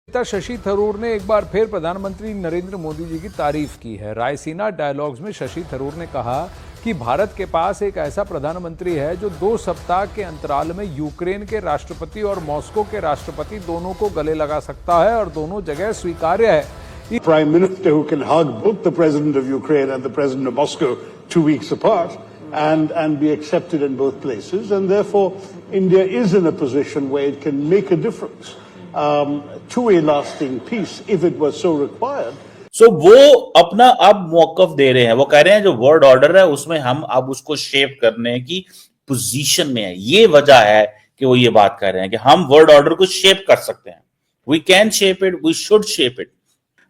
नेता शशि थरूर ने एक बार फिर प्रधानमंत्री नरेंद्र मोदी जी की तारीफ की है। रायसीना डायलॉग्स में शशि थरूर ने कहा कि भारत के पास एक ऐसा प्रधानमंत्री है जो 2 सप्ताह के अंतराल में यूक्रेन के राष्ट्रपति और मॉस्को के राष्ट्रपति दोनों को गले लगा सकता है और दोनों जगह स्वीकार्य है। Prime Minister who can hug both the President of Ukraine and the President of Moscow 2 weeks apart and be accepted in both places, and therefore India is in a position where it can make a difference to a lasting peace if it was so required. So वो अपना अब मौकफ दे रहे हैं, वो कह रहे हैं जो वर्ल्ड ऑर्डर है उसमें हम अब उसको शेप करने की पोजीशन में है। ये वजह है कि वो ये बात कर रहे हैं कि हम वर्ल्ड ऑर्डर को शेप कर सकते हैं। We can shape it, we should shape it.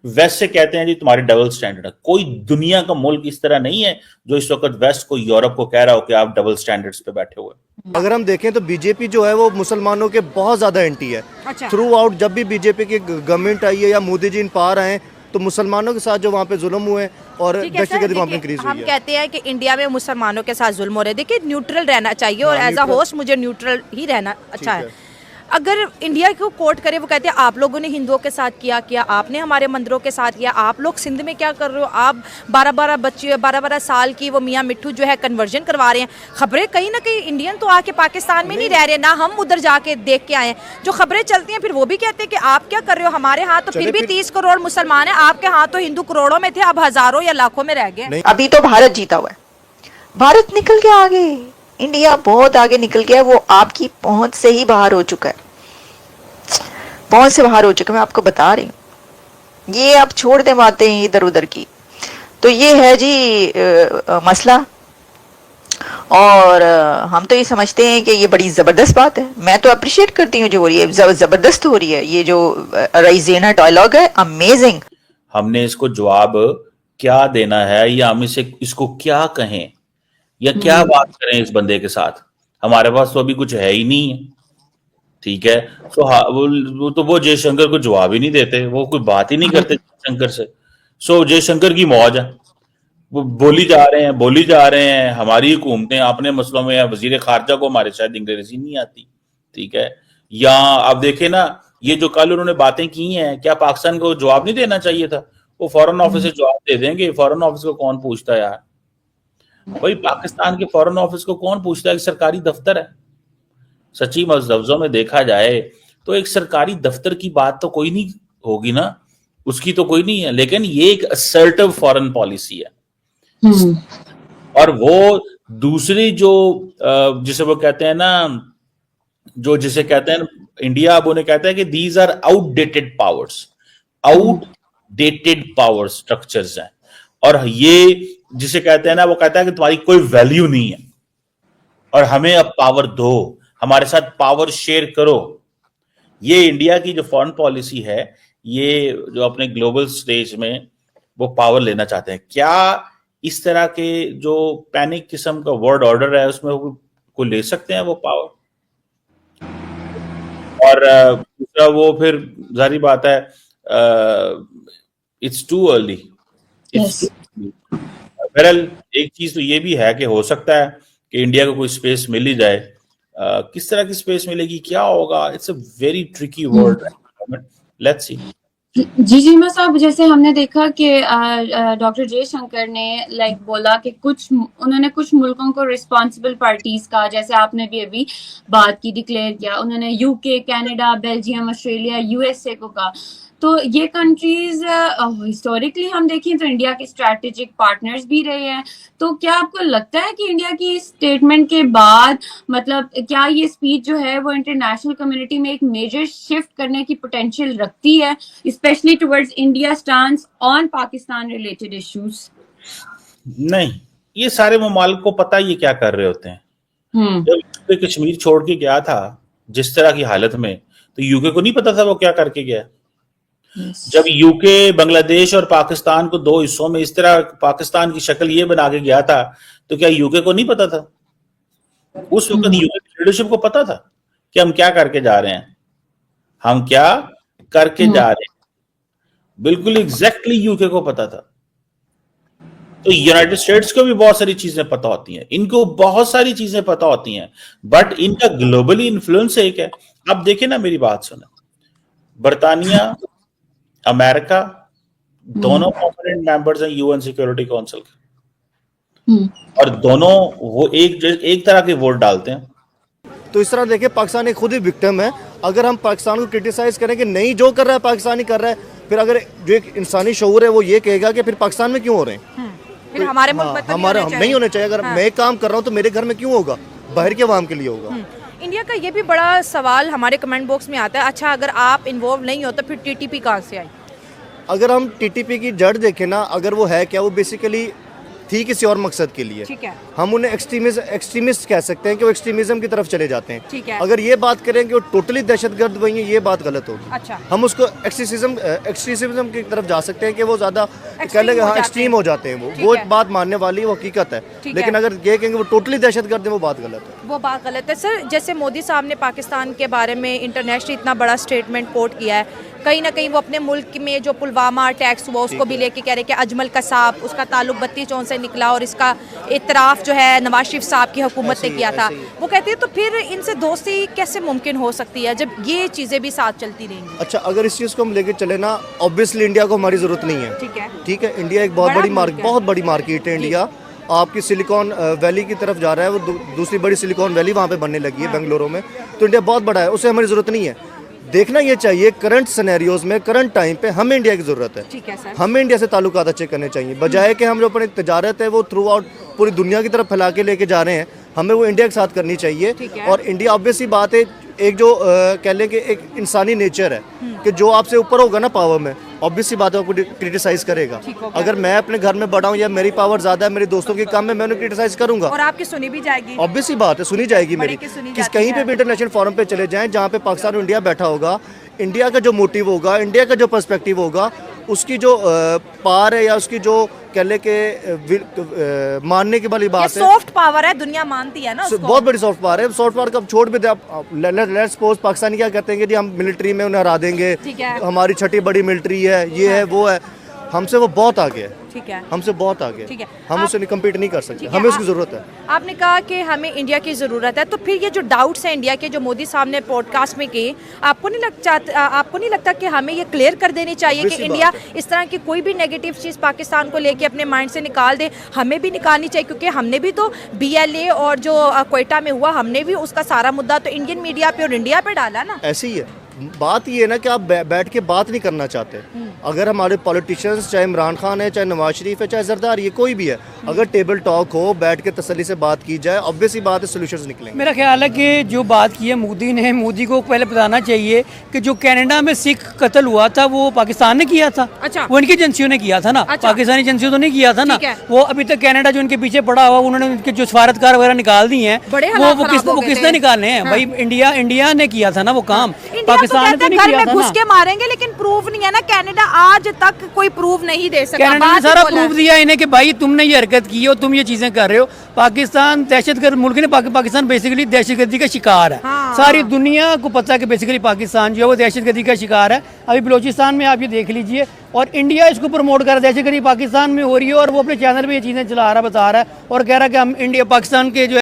West से कहते हैं जी तुम्हारी डबल स्टैंडर्ड है। कोई दुनिया का मुल्क इस तरह नहीं है जो इस वक्त वेस्ट को, यूरोप को कह रहा हो कि आप डबल स्टैंडर्ड्स पे बैठे हुए। अगर हम देखें तो बीजेपी जो है वो मुसलमानों के बहुत ज्यादा एंटी है। थ्रू आउट जब भी बीजेपी की गवर्नमेंट आई है या मोदी जी इन पार आए तो मुसलमानों के साथ जो वहाँ पे जुल्म हुए और दहशतगर्दी वहाँ पे इंक्रीज हुई है। हम कहते हैं कि इंडिया में मुसलमानों के साथ जुल्म हो रहे हैं। देखिए न्यूट्रल रहना चाहिए और एज अ होस्ट मुझे न्यूट्रल ही रहना अच्छा है। अगर इंडिया को कोर्ट करे, वो कहते हैं आप लोगों ने हिंदुओं के साथ किया, आपने हमारे मंदिरों के साथ किया, आप लोग सिंध में क्या कर रहे हो, आप 12-12 बच्चे 12-12 साल की वो मियाँ मिट्ठू जो है कन्वर्जन करवा रहे हैं। खबरें कहीं ना कहीं इंडियन तो आके पाकिस्तान में नहीं रह रहे ना, हम उधर जाके देख के आए हैं। जो खबरें चलती हैं फिर वो भी कहते हैं कि आप क्या कर रहे हो, हमारे यहाँ तो फिर भी 30 करोड़ मुसलमान है, आपके यहाँ तो हिंदू करोड़ों में थे, अब हजारों या लाखों में रह गए। अभी तो भारत जीता हुआ है, भारत निकल के आगे, इंडिया बहुत आगे निकल गया, वो आपकी पहुंच से ही बाहर हो चुका है, पहुंच से बाहर हो चुका। मैं आपको बता रही हूँ, ये आप छोड़ दे बातें इधर उधर की। तो ये है जी मसला, और हम तो ये समझते हैं कि ये बड़ी जबरदस्त बात है। मैं तो अप्रिशिएट करती हूँ जो हो रही है, जबरदस्त हो रही है। ये जो राइजीना डायलॉग है, अमेजिंग। हमने इसको जवाब क्या देना है या हम इसको क्या कहें या क्या बात करें इस बंदे के साथ? हमारे पास तो अभी कुछ है ही नहीं है, ठीक है। तो वो जयशंकर को जवाब ही नहीं देते, वो कोई बात ही नहीं करते जयशंकर से। जयशंकर की मौज है, वो बोली जा रहे हैं हमारी हुकूमतें अपने मसलों में, वजीर खारजा को हमारे शायद अंग्रेजी नहीं आती, ठीक है। या आप देखें ना, ये जो कल उन्होंने बातें की हैं, क्या पाकिस्तान को जवाब नहीं देना चाहिए था? वो फॉरेन ऑफिस से जवाब दे देंगे। फॉरेन ऑफिस को कौन पूछता है यार? भाई पाकिस्तान के फॉरेन ऑफिस को कौन पूछता है? सरकारी दफ्तर है। सच्ची लफ्जों में देखा जाए तो एक सरकारी दफ्तर की बात तो कोई नहीं होगी ना, उसकी तो कोई नहीं है, लेकिन ये एक असर्टिव फॉरेन पॉलिसी है। और वो दूसरी जो जिसे वो कहते हैं ना, जो जिसे कहते हैं इंडिया, अब उन्हें कहता है कि these are outdated powers structures हैं। और ये जिसे कहते हैं ना, वो कहता है कि तुम्हारी कोई वैल्यू नहीं है और हमें अब पावर दो, हमारे साथ पावर शेयर करो। ये इंडिया की जो फॉरेन पॉलिसी है, ये जो अपने ग्लोबल स्टेज में वो पावर लेना चाहते हैं। क्या इस तरह के जो पैनिक किस्म का वर्ल्ड ऑर्डर है उसमें को ले सकते हैं वो पावर? और दूसरा वो फिर जारी बात है, इट्स टू अर्ली। बहरहाल एक चीज तो ये भी है कि हो सकता है कि इंडिया को कोई स्पेस मिल ही जाए। किस तरह की स्पेस मिलेगी, क्या होगा, it's a very tricky world. Let's see. जी मैं साहब, जैसे हमने देखा कि डॉक्टर जयशंकर ने बोला कि उन्होंने कुछ मुल्कों को रिस्पॉन्सिबल पार्टीज का, जैसे आपने भी अभी बात की, डिक्लेयर किया। उन्होंने UK, Canada, Belgium, Australia, USA को कहा। तो ये कंट्रीज हिस्टोरिकली हम देखें तो इंडिया के स्ट्रैटेजिक पार्टनर्स भी रहे हैं। तो क्या आपको लगता है कि इंडिया की स्टेटमेंट के बाद, मतलब क्या ये स्पीच जो है वो इंटरनेशनल कम्युनिटी में एक मेजर शिफ्ट करने की पोटेंशियल रखती है, specially towards India stance on Pakistan related issues? नहीं, ये सारे ममालिक को पता ये क्या कर रहे होते हैं। जब कश्मीर छोड़ के गया था जिस तरह की हालत में, तो यूके को नहीं पता था वो क्या करके गया। जब यूके बांग्लादेश और पाकिस्तान को 2 हिस्सों में इस तरह पाकिस्तान की शक्ल ये बना के गया था, तो क्या यूके को नहीं पता था? उस वक्त यूके की लीडरशिप को पता था कि हम क्या करके जा रहे हैं, हम क्या करके जा रहे हैं। बिल्कुल एग्जैक्टली यूके को पता था। तो यूनाइटेड स्टेट्स को भी बहुत सारी चीजें पता होती हैं, इनको बहुत सारी चीजें पता होती हैं, बट इनका ग्लोबली इन्फ्लुएंस एक है। अब देखें ना, मेरी बात सुने, बर्तानिया अमेरिका दोनों परमानेंट मेंबर्स हैं यूएन सिक्योरिटी काउंसिल के, और दोनों वो एक तरह के वोट डालते हैं। तो इस तरह देखिए पाकिस्तान एक खुद ही विक्टिम है। अगर हम पाकिस्तान को क्रिटिसाइज करें कि नहीं जो कर रहा है पाकिस्तान ही कर रहा है, फिर अगर जो एक इंसानी शऊर है वो ये कहेगा कि फिर पाकिस्तान में क्यों हो रहे हैं, फिर हमारे मुल्क में तो हमारे नहीं होने चाहिए। अगर मैं काम कर रहा हूँ तो मेरे घर में क्यों होगा, बाहर के अवाम के लिए होगा। इंडिया का ये भी बड़ा सवाल हमारे कमेंट बॉक्स में आता है, अच्छा अगर आप इन्वॉल्व नहीं हो तो फिर टीटीपी कहाँ से आई? अगर हम टीटीपी की जड़ देखें ना, अगर वो है क्या, वो बेसिकली थी किसी और मकसद के लिए। ठीक है। हम उन्हें एक्सट्रीमिस्ट कह सकते हैं कि वो एक्सट्रीमिज्म की तरफ चले जाते हैं। ठीक है। अगर ये बात करें कि वो टोटली दहशतगर्द वही है, ये बात गलत होगी। अच्छा। हम उसको एक्सट्रीमिज्म की तरफ जा सकते हैं कि वो ज्यादा कह लेंगे हाँ एक्सट्रीम हो जाते हैं, वो बात मानने वाली वो हकीकत है। लेकिन अगर ये कहेंगे वो टोटली दहशतगर्द है, वो बात गलत है। वो बात गलत है सर। जैसे मोदी साहब ने पाकिस्तान के बारे में इंटरनेशनल इतना बड़ा स्टेटमेंट कोट किया है, कहीं ना कहीं वो अपने मुल्क में जो पुलवामा अटैक्स हुआ उसको भी लेके कह रहे हैं कि अजमल कसाब, उसका ताल्लुक 32 से निकला और इसका इतराफ़ जो है नवाज शरीफ साहब की हुकूमत ने किया था। वो कहते हैं तो फिर इनसे दोस्ती कैसे मुमकिन हो सकती है जब ये चीज़ें भी साथ चलती रहेंगी? अच्छा, अगर इस चीज़ को हम लेके चले ना, ऑब्वियसली इंडिया को हमारी ज़रूरत नहीं है। ठीक है, इंडिया एक बहुत बड़ी मार्केट है। इंडिया आपकी सिलिकॉन वैली की तरफ जा रहा है, वो दूसरी बड़ी सिलिकॉन वैली वहाँ पे बनने लगी है बेंगलुरु में। तो इंडिया बहुत बड़ा है, उसे हमारी ज़रूरत नहीं है। देखना ये चाहिए करंट सिनेरियोज में, करंट टाइम पे हमें इंडिया की ज़रूरत है। ठीक है सर। हमें इंडिया से ताल्लुकात अच्छे करने चाहिए, बजाय कि हम जो अपनी तजारत है वो थ्रू आउट पूरी दुनिया की तरफ फैला के लेके जा रहे हैं। हमें वो इंडिया के साथ करनी चाहिए। और इंडिया ऑब्वियस ही बात है, एक जो कह लें कि एक इंसानी नेचर है कि जो आपसे ऊपर होगा ना पावर में, ऑब्वियस ही बात है आपको क्रिटिसाइज करेगा। अगर मैं अपने घर में बड़ा हूँ या मेरी पावर ज्यादा है, मेरे दोस्तों की कम है, मैं उन्हें क्रिटिसाइज करूंगा और आपकी सुनी भी जाएगी। ऑब्वियस ही बात है, सुनी जाएगी मेरी। कहीं पे भी इंटरनेशनल फोरम पे चले जाएं जहाँ पे पाकिस्तान और इंडिया बैठा होगा, इंडिया का जो मोटिव होगा, इंडिया का जो पर्सपेक्टिव होगा, उसकी जो पार है या उसकी जो कह ले के मानने की वाली बात है, सॉफ्ट पावर है, दुनिया मानती है ना उसको। बहुत बड़ी सॉफ्ट पावर है। सॉफ्ट पावर कब छोड़ भी दे आप, लेट्स सपोज पाकिस्तानी क्या कहते हैं कि जी हम मिलिट्री में उन्हें हरा देंगे, हमारी छठी बड़ी मिलिट्री है, ये है वो है, हमसे वो बहुत आगे है। ठीक है, हमसे बहुत आगे। ठीक है। हम उससे कम्पीट नहीं कर सकते, हमें उसकी जरूरत है। आपने कहा कि हमें इंडिया की ज़रूरत है, तो फिर ये जो डाउट्स हैं इंडिया के जो मोदी साहब ने पॉडकास्ट में किए, आपको नहीं लगता कि हमें ये क्लियर कर देनी चाहिए कि इंडिया इस तरह की कोई भी नेगेटिव चीज़ पाकिस्तान को लेके अपने माइंड से निकाल दे? हमें भी निकालनी चाहिए, क्योंकि हमने भी तो BLA और जो क्वेटा में हुआ, हमने भी उसका सारा मुद्दा तो इंडियन मीडिया पे और इंडिया पे डाला ना। ऐसे ही है बात, ये है ना कि आप बैठ के बात नहीं करना चाहते। अगर हमारे पॉलिटिशियंस, चाहे इमरान खान है, चाहे नवाज शरीफ है, चाहे जरदारी है, कोई भी है, अगर टेबल टॉक हो, बैठ के तसल्ली से बात की जाए, ऑब्वियस ही बात है सोल्यूशंस निकलेंगे। मेरा ख्याल है कि जो बात की है मोदी ने, मोदी को पहले बताना चाहिए कि जो कनाडा में सिख कत्ल हुआ था वो पाकिस्तान ने किया था। अच्छा। वो इनकी एजेंसियों ने किया था ना। अच्छा। पाकिस्तानी एजेंसियों तो नहीं किया था ना। वो अभी तक कनाडा जो इनके पीछे पड़ा हुआ, उन्होंने उनके जो सफारतकार वगैरह निकाल दिए हैं, वो किसने निकालने हैं? भाई इंडिया ने किया था ना वो काम, पाकिस्तान ने तो नहीं किया। घुस के मारेंगे, लेकिन प्रूफ नहीं है ना। कनाडा आज तक कोई प्रूफ नहीं दे सका। कनाडा ने सारा प्रूफ दिया इन्हें कि भाई तुमने ये हरकत की हो, तुम ये चीजें कर रहे हो। पाकिस्तान दहशतगर्द मुल्क ने, पाकिस्तान बेसिकली दहशतगर्दी का शिकार है। सारी दुनिया को पता है कि बेसिकली पाकिस्तान जो है वो दहशतगर्दी का शिकार है। अभी बलोचिस्तान में आप ये देख लीजिए, और इंडिया इसको प्रमोट कर रहा है, दहशतगर्दी पाकिस्तान में हो रही है, और वो अपने चैनल पे ये चीजें चला रहा है, बता रहा है और कह रहा है कि हम इंडिया पाकिस्तान के जो